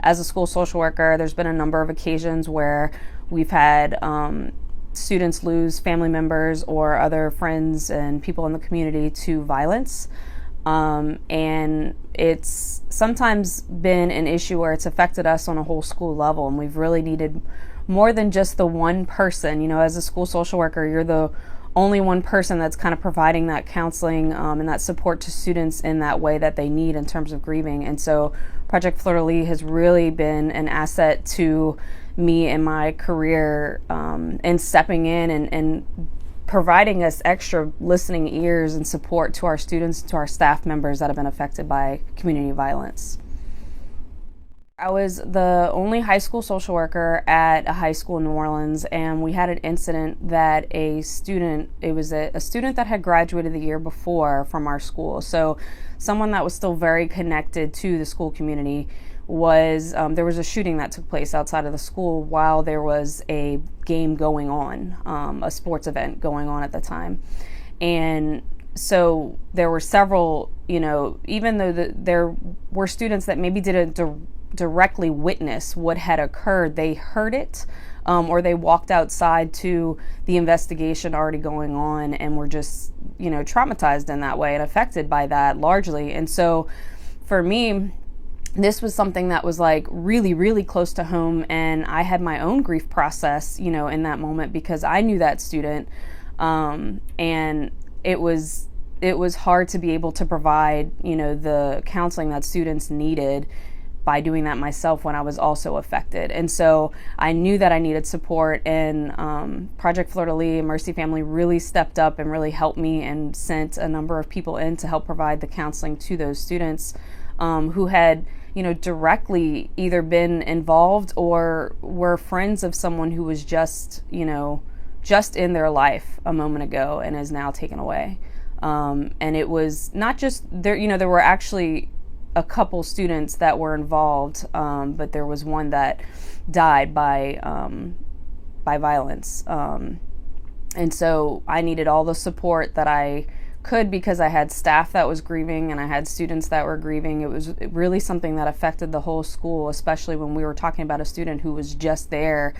as a school social worker, there's been a number of occasions where we've had students lose family members or other friends and people in the community to violence. And it's sometimes been an issue where it's affected us on a whole school level, and we've really needed more than just the one person. As a school social worker, you're the only one person that's kind of providing that counseling and that support to students in that way that they need in terms of grieving. And so Project Fleur-de-lis has really been an asset to me in my career, and stepping in and providing us extra listening ears and support to our students, to our staff members that have been affected by community violence. I was the only high school social worker at a high school in New Orleans, and we had an incident that a student that had graduated the year before from our school. So someone that was still very connected to the school community there was a shooting that took place outside of the school while there was a game going on, a sports event going on at the time. And so there were several, even though there were students that maybe didn't directly witness what had occurred, they heard it, or they walked outside to the investigation already going on and were just, traumatized in that way and affected by that largely. And so for me, this was something that was like really, really close to home, and I had my own grief process, in that moment, because I knew that student, and it was hard to be able to provide, the counseling that students needed by doing that myself when I was also affected. And so I knew that I needed support, and Project Fleur-de-lis, Mercy Family really stepped up and really helped me and sent a number of people in to help provide the counseling to those students who had directly either been involved or were friends of someone who was just in their life a moment ago and is now taken away. And it was not just there, there were actually a couple students that were involved, but there was one that died by violence. And so I needed all the support that I could, because I had staff that was grieving and I had students that were grieving. It was really something that affected the whole school, especially when we were talking about a student who was just there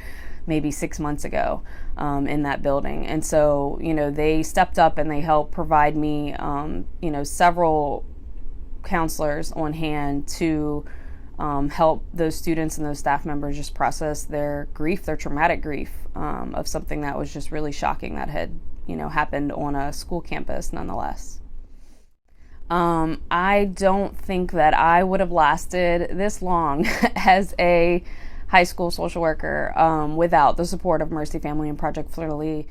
maybe 6 months ago in that building. And so, they stepped up and they helped provide me, several counselors on hand to help those students and those staff members just process their grief, their traumatic grief of something that was just really shocking that had happened on a school campus nonetheless. I don't think that I would have lasted this long as a high school social worker without the support of Mercy Family and Project Fleur-de-lis,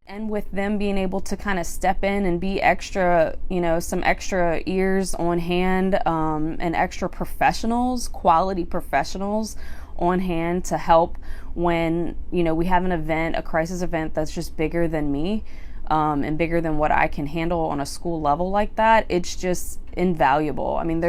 and with them being able to kind of step in and be extra, some extra ears on hand, and extra professionals, quality professionals on hand to help when, we have an event, a crisis event that's just bigger than me, and bigger than what I can handle on a school level like that. It's just invaluable. I mean,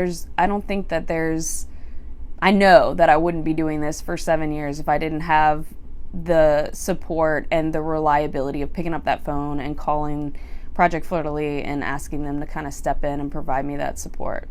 I know that I wouldn't be doing this for 7 years if I didn't have the support and the reliability of picking up that phone and calling Project Fleur-de-lis and asking them to kind of step in and provide me that support.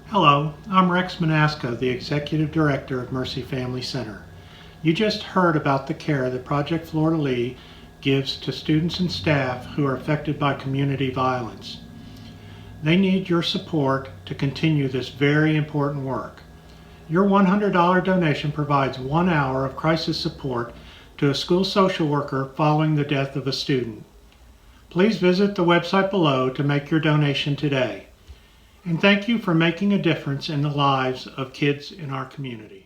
Hello, I'm Rex Manasco, the Executive Director of Mercy Family Center. You just heard about the care that Project Fleur-de-lis gives to students and staff who are affected by community violence. They need your support to continue this very important work. Your $100 donation provides 1 hour of crisis support to a school social worker following the death of a student. Please visit the website below to make your donation today. And thank you for making a difference in the lives of kids in our community.